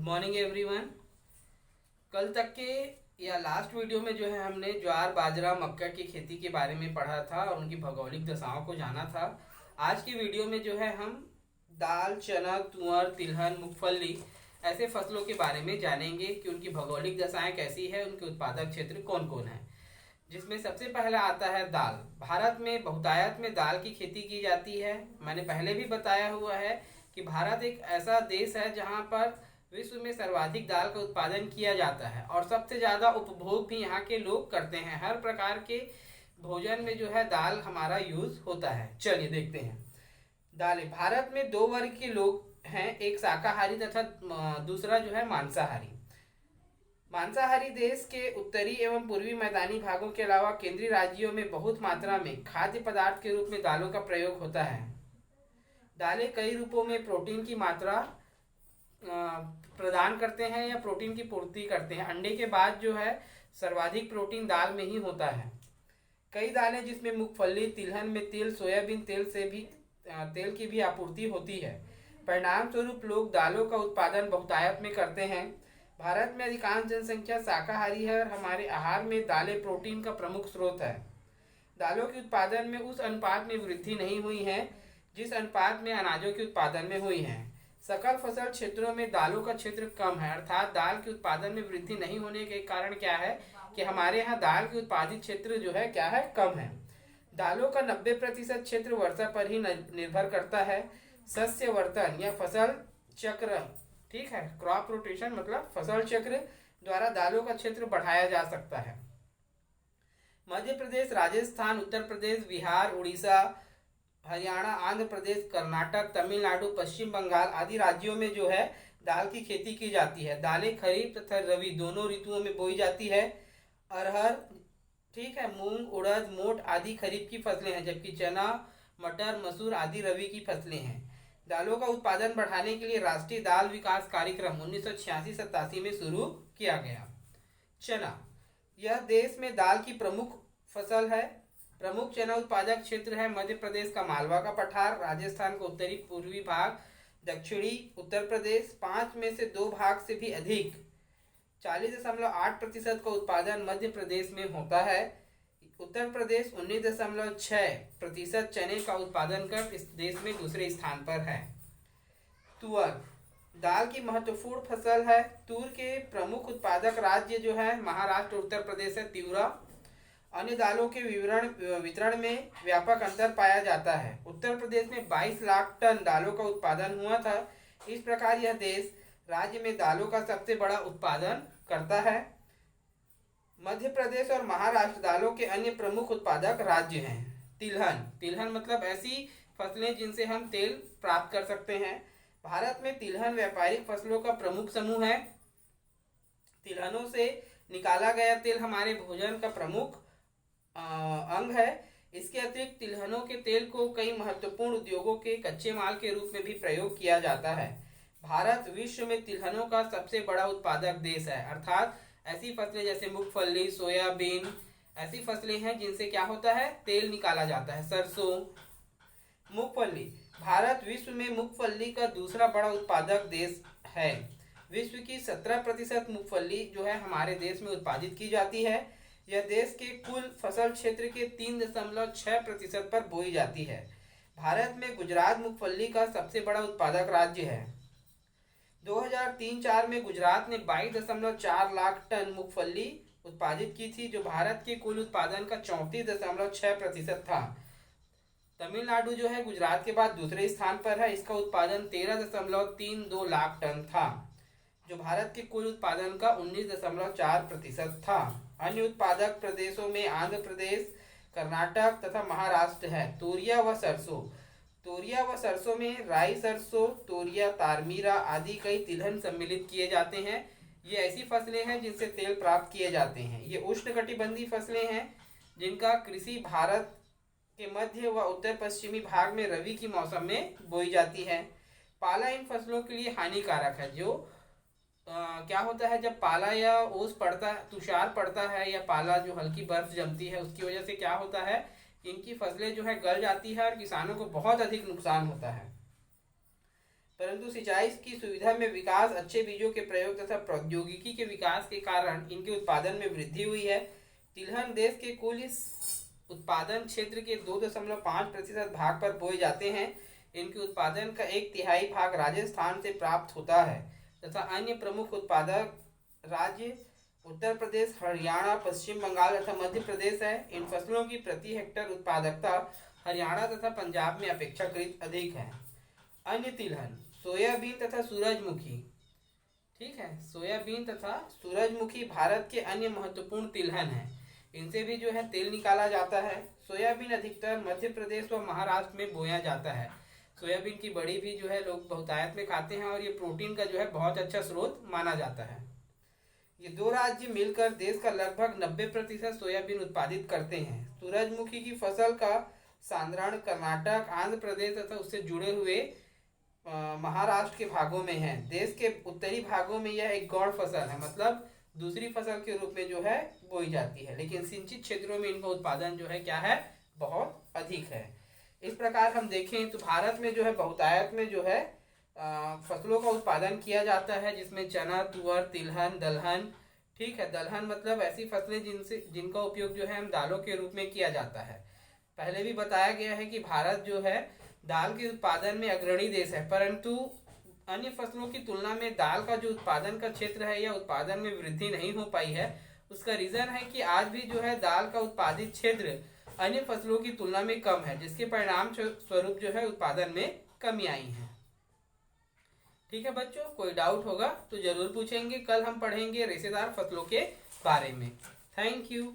Morning everyone. कल तक के या लास्ट वीडियो में जो है हमने ज्वार बाजरा मक्का की खेती के बारे में पढ़ा था और उनकी भौगोलिक दशाओं को जाना था। आज की वीडियो में जो है हम दाल चना तुअर तिलहन मूंगफली ऐसे फसलों के बारे में जानेंगे कि उनकी भौगोलिक दशाएं कैसी है, उनके उत्पादक क्षेत्र कौन कौन है। जिसमें सबसे पहला आता है दाल। भारत में बहुतायत में दाल की खेती की जाती है। मैंने पहले भी बताया हुआ है कि भारत एक ऐसा देश है जहां पर विश्व में सर्वाधिक दाल का उत्पादन किया जाता है और सबसे ज़्यादा उपभोग भी यहाँ के लोग करते हैं। हर प्रकार के भोजन में जो है दाल हमारा यूज होता है। चलिए देखते हैं। दालें। भारत में दो वर्ग के लोग हैं, एक शाकाहारी तथा दूसरा जो है मांसाहारी। मांसाहारी देश के उत्तरी एवं पूर्वी मैदानी भागों के अलावा केंद्रीय राज्यों में बहुत मात्रा में खाद्य पदार्थ के रूप में दालों का प्रयोग होता है। दालें कई रूपों में प्रोटीन की मात्रा प्रदान करते हैं या प्रोटीन की पूर्ति करते हैं। अंडे के बाद जो है सर्वाधिक प्रोटीन दाल में ही होता है। कई दालें जिसमें मूंगफली तिलहन में तिल सोयाबीन तेल से भी तेल की भी आपूर्ति होती है। परिणाम स्वरूप लोग दालों का उत्पादन बहुतायत में करते हैं। भारत में अधिकांश जनसंख्या शाकाहारी है और हमारे आहार में दालें प्रोटीन का प्रमुख स्रोत है। दालों के उत्पादन में उस अनुपात में वृद्धि नहीं हुई है जिस अनुपात में अनाजों के उत्पादन में हुई है। सकल फसल क्षेत्रों में दालों का क्षेत्र कम है, अर्थात दाल के उत्पादन में वृद्धि नहीं होने के कारण क्या है कि हमारे यहाँ दाल के उत्पादित क्षेत्र जो है क्या है, कम है। दालों का 90% क्षेत्र वर्षा पर ही निर्भर करता है। सस्य वर्तन या फसल चक्र, ठीक है, क्रॉप रोटेशन मतलब फसल चक्र द्वारा दालों का क्षेत्र बढ़ाया जा सकता है। मध्य प्रदेश राजस्थान उत्तर प्रदेश बिहार उड़ीसा हरियाणा आंध्र प्रदेश कर्नाटक तमिलनाडु पश्चिम बंगाल आदि राज्यों में जो है दाल की खेती की जाती है। दालें खरीफ तथा रबी दोनों ऋतुओं में बोई जाती है। अरहर, ठीक है, मूंग उड़द मोट आदि खरीफ की फसलें हैं, जबकि चना मटर मसूर आदि रबी की फसलें हैं। दालों का उत्पादन बढ़ाने के लिए राष्ट्रीय दाल विकास कार्यक्रम 1986-87 में शुरू किया गया। चना, यह देश में दाल की प्रमुख फसल है। प्रमुख चना उत्पादक क्षेत्र है मध्य प्रदेश का मालवा का पठार, राजस्थान का उत्तरी पूर्वी भाग, दक्षिणी उत्तर प्रदेश। 5 में से 2 भाग से भी अधिक 40.8% का उत्पादन मध्य प्रदेश में होता है। उत्तर प्रदेश 19.6% चने का उत्पादन कर इस देश में दूसरे स्थान पर है। तुअर, दाल की महत्वपूर्ण फसल है। तूर के प्रमुख उत्पादक राज्य जो है महाराष्ट्र उत्तर प्रदेश है। त्रिपुरा। अन्य दालों के वितरण में व्यापक अंतर पाया जाता है। उत्तर प्रदेश में 22 लाख टन दालों का उत्पादन हुआ था। इस प्रकार यह देश राज्य में दालों का सबसे बड़ा उत्पादन करता है। मध्य प्रदेश और महाराष्ट्र दालों के अन्य प्रमुख उत्पादक राज्य हैं। तिलहन, तिलहन मतलब ऐसी फसलें जिनसे हम तेल प्राप्त कर सकते हैं। भारत में तिलहन व्यापारिक फसलों का प्रमुख समूह है। तिलहनों से निकाला गया तेल हमारे भोजन का प्रमुख अंग है। इसके अतिरिक्त तिलहनों के तेल को कई महत्वपूर्ण उद्योगों के कच्चे माल के रूप में भी प्रयोग किया जाता है। भारत विश्व में तिलहनों का सबसे बड़ा उत्पादक देश है, अर्थात ऐसी फसलें जैसे मूंगफली सोयाबीन ऐसी फसलें हैं जिनसे क्या होता है, तेल निकाला जाता है। सरसों, मूंगफली, भारत विश्व में मूंगफली का दूसरा बड़ा उत्पादक देश है। विश्व की 17% मूंगफली जो है हमारे देश में उत्पादित की जाती है। यह देश के कुल फसल क्षेत्र के 3.6% पर बोई जाती है। भारत में गुजरात मूंगफली का सबसे बड़ा उत्पादक राज्य है। 2003-04 में गुजरात ने 22.4 लाख टन मूंगफली उत्पादित की थी, जो भारत के कुल उत्पादन का 34.6% था। तमिलनाडु जो है गुजरात के बाद दूसरे स्थान पर है। इसका उत्पादन 13.32 लाख टन था, जो भारत के कुल उत्पादन का 19.4% था। अन्य उत्पादक प्रदेशों में आंध्र प्रदेश कर्नाटक तथा महाराष्ट्र है। तोरिया व सरसों, तोरिया व सरसों में राई सरसों तोरिया तारमीरा आदि कई तिलहन सम्मिलित किए जाते हैं। ये ऐसी फसलें हैं जिनसे तेल प्राप्त किए जाते हैं। ये उष्णकटिबंधीय फसलें हैं जिनका कृषि भारत के मध्य व उत्तर पश्चिमी भाग में रबी की मौसम में बोई जाती है। पाला इन फसलों के लिए हानिकारक है। जो क्या होता है, जब पाला या ओस पड़ता तुषार पड़ता है या पाला जो हल्की बर्फ जमती है उसकी वजह से क्या होता है, इनकी फसलें जो है गल जाती है और किसानों को बहुत अधिक नुकसान होता है। परंतु सिंचाई की सुविधा में विकास, अच्छे बीजों के प्रयोग तथा प्रौद्योगिकी के विकास के कारण इनके उत्पादन में वृद्धि हुई है। तिलहन देश के कुल इस उत्पादन क्षेत्र के 2.5% भाग पर बोए जाते हैं। इनके उत्पादन का 1/3 भाग राजस्थान से प्राप्त होता है तथा अन्य प्रमुख उत्पादक राज्य उत्तर प्रदेश, हरियाणा, पश्चिम बंगाल तथा मध्य प्रदेश है। इन फसलों की प्रति हेक्टेयर उत्पादकता हरियाणा तथा पंजाब में अपेक्षाकृत अधिक है। अन्य तिलहन सोयाबीन तथा सूरजमुखी। ठीक है, सोयाबीन तथा सूरजमुखी भारत के अन्य महत्वपूर्ण तिलहन हैं। इनसे भी जो है तेल निकाला जाता है। सोयाबीन अधिकतर मध्य प्रदेश व महाराष्ट्र में बोया जाता है। सोयाबीन की बड़ी भी जो है लोग बहुतायत में खाते हैं और ये प्रोटीन का जो है बहुत अच्छा स्रोत माना जाता है। ये दो राज्य मिलकर देश का लगभग 90% सोयाबीन उत्पादित करते हैं। सूरजमुखी की फसल का सांद्रण कर्नाटक, आंध्र प्रदेश तथा उससे जुड़े हुए महाराष्ट्र के भागों में है। देश के उत्तरी भागों में यह एक गौण फसल है, मतलब दूसरी फसल के रूप में जो है बोई जाती है, लेकिन सिंचित क्षेत्रों में इनका उत्पादन जो है क्या है, बहुत अधिक है। इस प्रकार हम देखें तो भारत में जो है बहुतायत में जो है फसलों का उत्पादन किया जाता है, जिसमें चना, तुअर, तिलहन, दलहन। ठीक है, दलहन मतलब ऐसी फसलें जिनका उपयोग जो है हम दालों के रूप में किया जाता है। पहले भी बताया गया है कि भारत जो है दाल के उत्पादन में अग्रणी देश है, परंतु अन्य फसलों की तुलना में दाल का जो उत्पादन का क्षेत्र है या उत्पादन में वृद्धि नहीं हो पाई है। उसका रीजन है कि आज भी जो है दाल का उत्पादित क्षेत्र अन्य फसलों की तुलना में कम है, जिसके परिणाम स्वरूप जो है उत्पादन में कमी आई है। ठीक है बच्चों, कोई डाउट होगा तो जरूर पूछेंगे। कल हम पढ़ेंगे रेशेदार फसलों के बारे में। Thank you.